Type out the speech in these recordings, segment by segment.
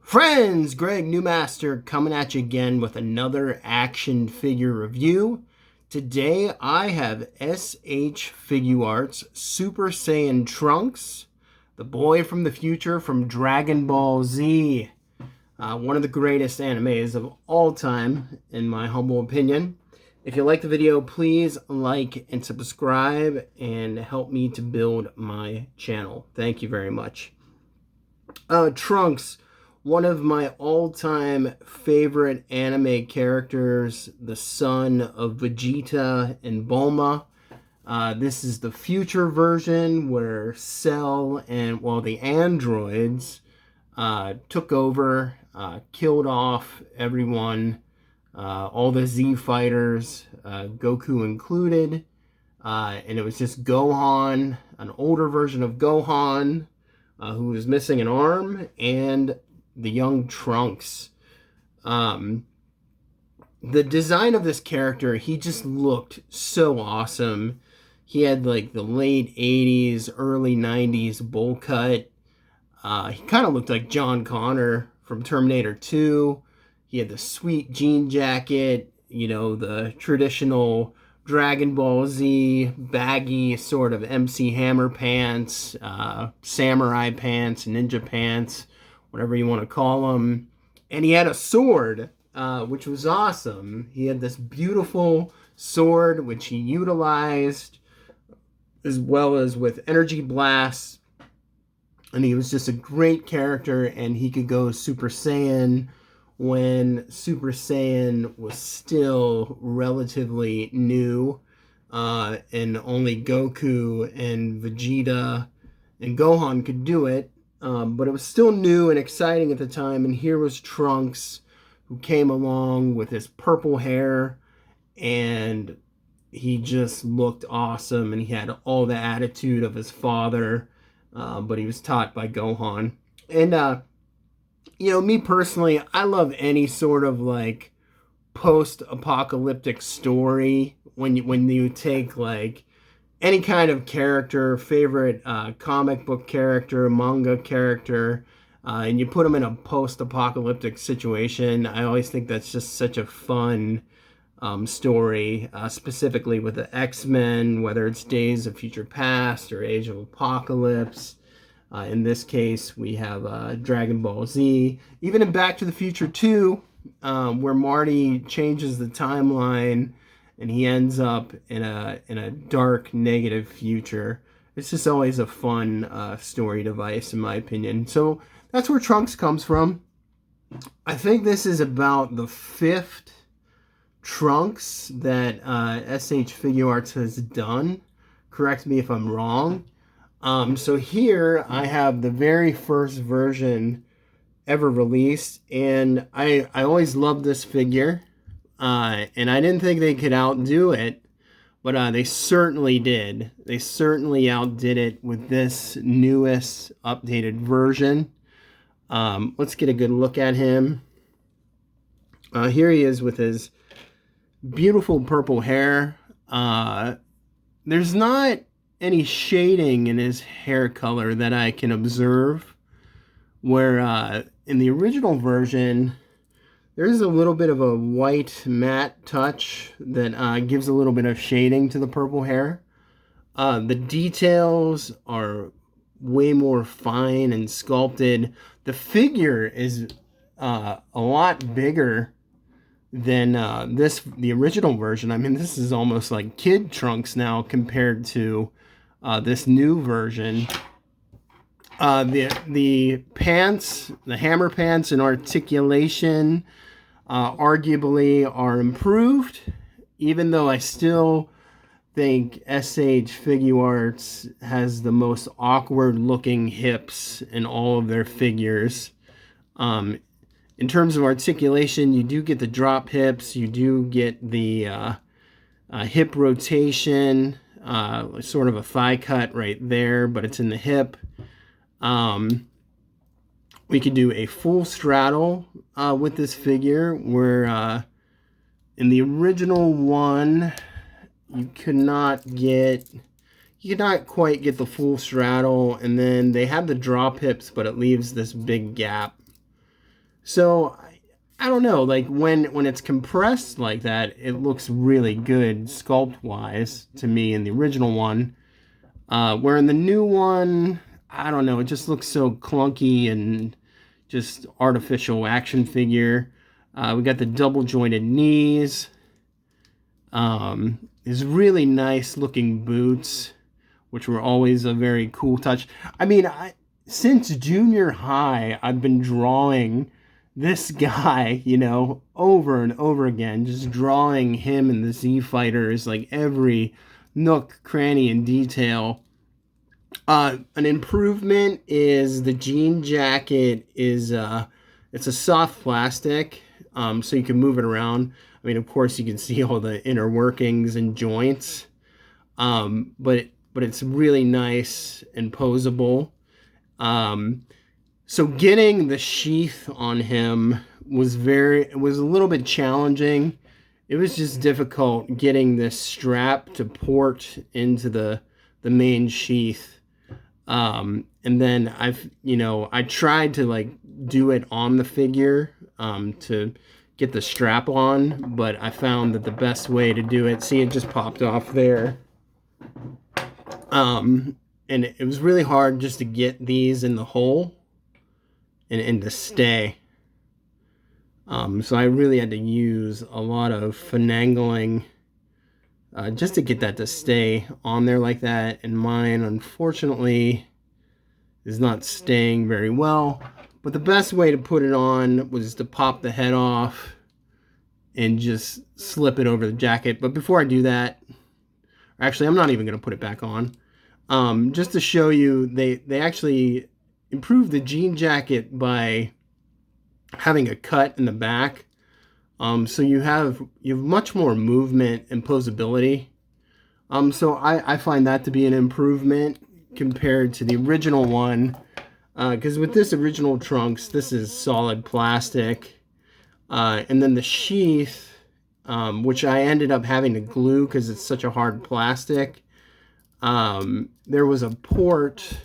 Friends, Greg Newmaster coming at you again with another action figure review. Today I have SH Figuarts Super Saiyan Trunks, the boy from the future from Dragon Ball Z. One of the greatest animes of all time, in my humble opinion. If you like the video, please like and subscribe and help me to build my channel. Thank you very much. Trunks, one of my all-time favorite anime characters, the son of Vegeta and Bulma. This is the future version where Cell and, the androids took over, killed off everyone, all the Z fighters, Goku included, and it was just Gohan, an older version of Gohan, who was missing an arm, and the young Trunks. The design of this character, he just looked so awesome. He had like the late 80s, early 90s bowl cut. He kind of looked like John Connor from Terminator 2. He had the sweet jean jacket, the traditional Dragon Ball Z baggy sort of MC Hammer pants, samurai pants, ninja pants, whatever you want to call them. And he had a sword, which was awesome. He had this beautiful sword, which he utilized, as well as with energy blasts. And he was just a great character, and he could go Super Saiyan when Super Saiyan was still relatively new, and only Goku and Vegeta and Gohan could do it. But it was still new and exciting at the time, and here was Trunks, who came along with his purple hair, and he just looked awesome, and he had all the attitude of his father, but he was taught by Gohan. And, me personally, I love any sort of, like, post-apocalyptic story when you take, like, any kind of character, favorite comic book character, manga character, and you put them in a post-apocalyptic situation. I always think that's just such a fun story, specifically with the X-Men, whether it's Days of Future Past or Age of Apocalypse. In this case, we have Dragon Ball Z. Even in Back to the Future 2, where Marty changes the timeline and he ends up in a dark, negative future. It's just always a fun story device, in my opinion. So that's where Trunks comes from. I think this is about the 5th Trunks that SH Figuarts has done. Correct me if I'm wrong. So here I have the very first version ever released, and I always loved this figure. And I didn't think they could outdo it, but they certainly did. They certainly outdid it with this newest updated version. Let's get a good look at him. Here he is with his beautiful purple hair. There's not any shading in his hair color that I can observe, where in the original version, there's a little bit of a white matte touch that gives a little bit of shading to the purple hair. The details are way more fine and sculpted. The figure is a lot bigger than the original version. I mean, this is almost like kid Trunks now compared to this new version. The pants, the hammer pants and articulation arguably are improved, even though I still think SH Figuarts has the most awkward looking hips in all of their figures. In terms of articulation, you do get the drop hips, you do get the hip rotation, sort of a thigh cut right there, but it's in the hip. We could do a full straddle with this figure, where in the original one, you could not quite get the full straddle, and then they have the drop hips, but it leaves this big gap. So I don't know, like when it's compressed like that, it looks really good sculpt wise to me in the original one. Where in the new one, I don't know, it just looks so clunky and just artificial action figure. We got the double jointed knees. These really nice looking boots, which were always a very cool touch. I mean, since junior high, I've been drawing this guy, you know, over and over again, just drawing him and the Z Fighters, like every nook, cranny, and detail. An improvement is the jean jacket is it's a soft plastic, so you can move it around. I mean, of course, you can see all the inner workings and joints, but it's really nice and posable. Um, so getting the sheath on him was a little bit challenging. It was just difficult getting this strap to port into the main sheath. And then I tried to like do it on the figure, to get the strap on, but I found that the best way to do it, see, it just popped off there. And it was really hard just to get these in the hole and to stay. So I really had to use a lot of finagling, just to get that to stay on there like that. And mine, unfortunately, is not staying very well. But the best way to put it on was to pop the head off and just slip it over the jacket. But before I do that, actually, I'm not even going to put it back on. Just to show you, they actually improved the jean jacket by having a cut in the back. So you have much more movement and posability. So I find that to be an improvement compared to the original one. Because with this original Trunks, this is solid plastic. And then the sheath, which I ended up having to glue because it's such a hard plastic. There was a port,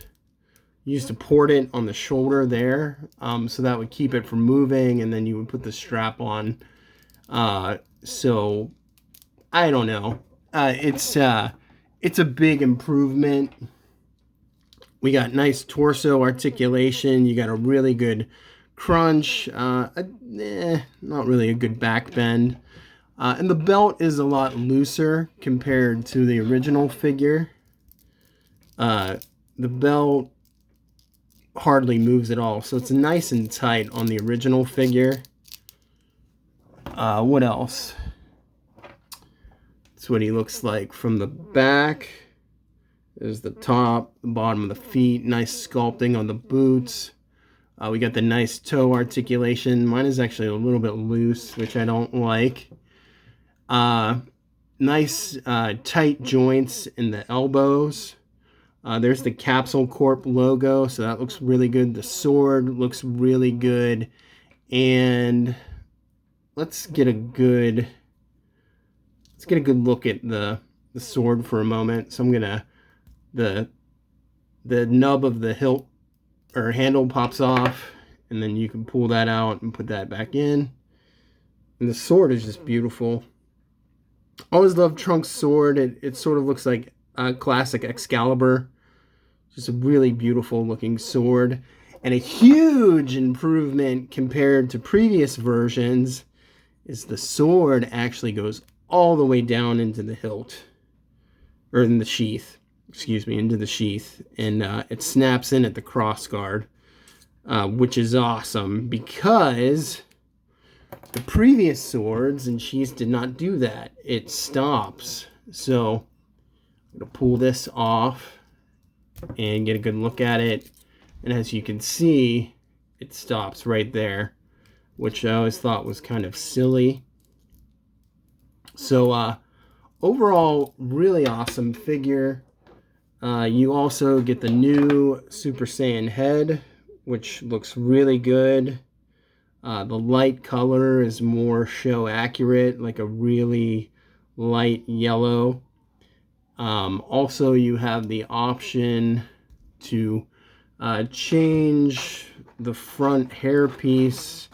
used to port it on the shoulder there, so that would keep it from moving, and then you would put the strap on. So I don't know. It's a big improvement. We got nice torso articulation. You got a really good crunch. Not really a good back bend. And the belt is a lot looser compared to the original figure. The belt hardly moves at all, so it's nice and tight on the original figure. What else? That's what he looks like from the back. There's the top, the bottom of the feet, nice sculpting on the boots. We got the nice toe articulation. Mine is actually a little bit loose, which I don't like. Nice tight joints in the elbows. There's the Capsule Corp logo, so that looks really good. The sword looks really good. And let's get a good look at the sword for a moment. So I'm gonna, the nub of the hilt or handle pops off, and then you can pull that out and put that back in. And the sword is just beautiful. Always loved Trunks' sword. It sort of looks like a classic Excalibur. Just a really beautiful looking sword. And a huge improvement compared to previous versions is the sword actually goes all the way down into the hilt. Or in the sheath. Excuse me, into the sheath. And it snaps in at the crossguard. Which is awesome because the previous swords and sheaths did not do that. It stops. So I'm going to pull this off and get a good look at it. And as you can see, it stops right there, which I always thought was kind of silly. So overall, really awesome figure. You also get the new Super Saiyan head, which looks really good. The light color is more show accurate, like a really light yellow. Also, you have the option to change the front hairpiece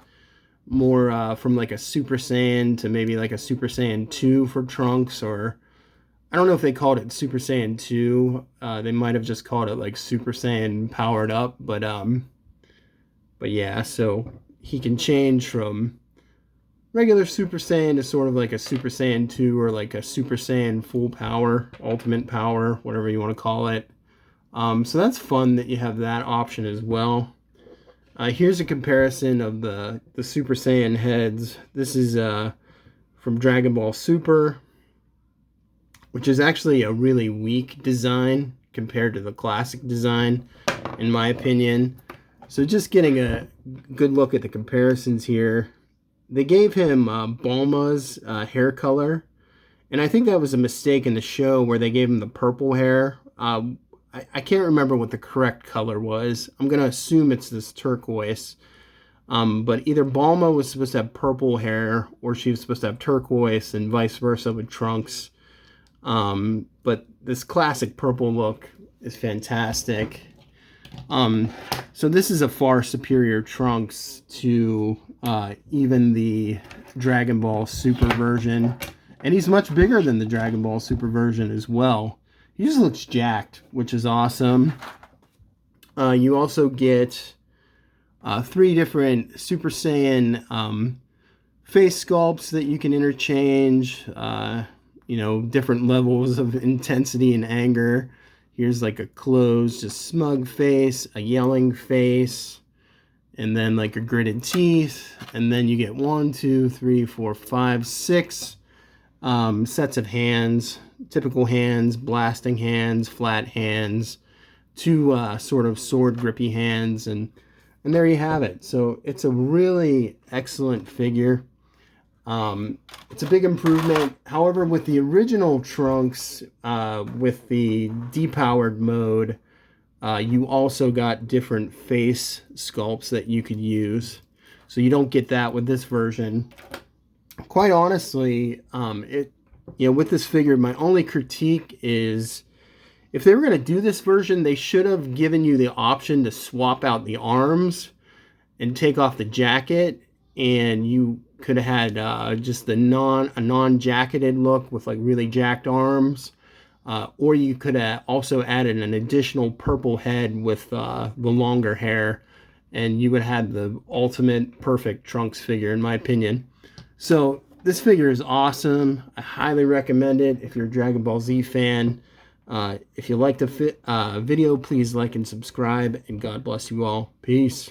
more from like a Super Saiyan to maybe like a Super Saiyan 2 for Trunks, or I don't know if they called it Super Saiyan 2. They might have just called it like Super Saiyan powered up, but yeah, so he can change from regular Super Saiyan to sort of like a Super Saiyan 2 or like a Super Saiyan full power, ultimate power, whatever you want to call it. So that's fun that you have that option as well. Here's a comparison of the Super Saiyan heads. This is from Dragon Ball Super, which is actually a really weak design compared to the classic design, in my opinion. So just getting a good look at the comparisons here. They gave him Bulma's hair color, and I think that was a mistake in the show where they gave him the purple hair. I can't remember what the correct color was. I'm going to assume it's this turquoise. But either Bulma was supposed to have purple hair, or she was supposed to have turquoise, and vice versa with Trunks. But this classic purple look is fantastic. So this is a far superior Trunks to even the Dragon Ball Super version. And he's much bigger than the Dragon Ball Super version as well. He just looks jacked, which is awesome. You also get 3 different Super Saiyan face sculpts that you can interchange. Different levels of intensity and anger. Here's like a closed, just smug face, a yelling face, and then like a gritted teeth. And then you get 1, 2, 3, 4, 5, 6 sets of hands, typical hands, blasting hands, flat hands, 2 sort of sword grippy hands, and there you have it. So it's a really excellent figure. It's a big improvement. However, with the original Trunks, with the depowered mode, you also got different face sculpts that you could use. So you don't get that with this version. Quite honestly, with this figure, my only critique is if they were going to do this version, they should have given you the option to swap out the arms and take off the jacket, and you could have had just a non-jacketed look with like really jacked arms, or you could have also added an additional purple head with the longer hair, and you would have the ultimate perfect Trunks figure, in my opinion. So this figure is awesome. I highly recommend it if you're a Dragon Ball Z fan. If you liked the video, please like and subscribe, and God bless you all. Peace.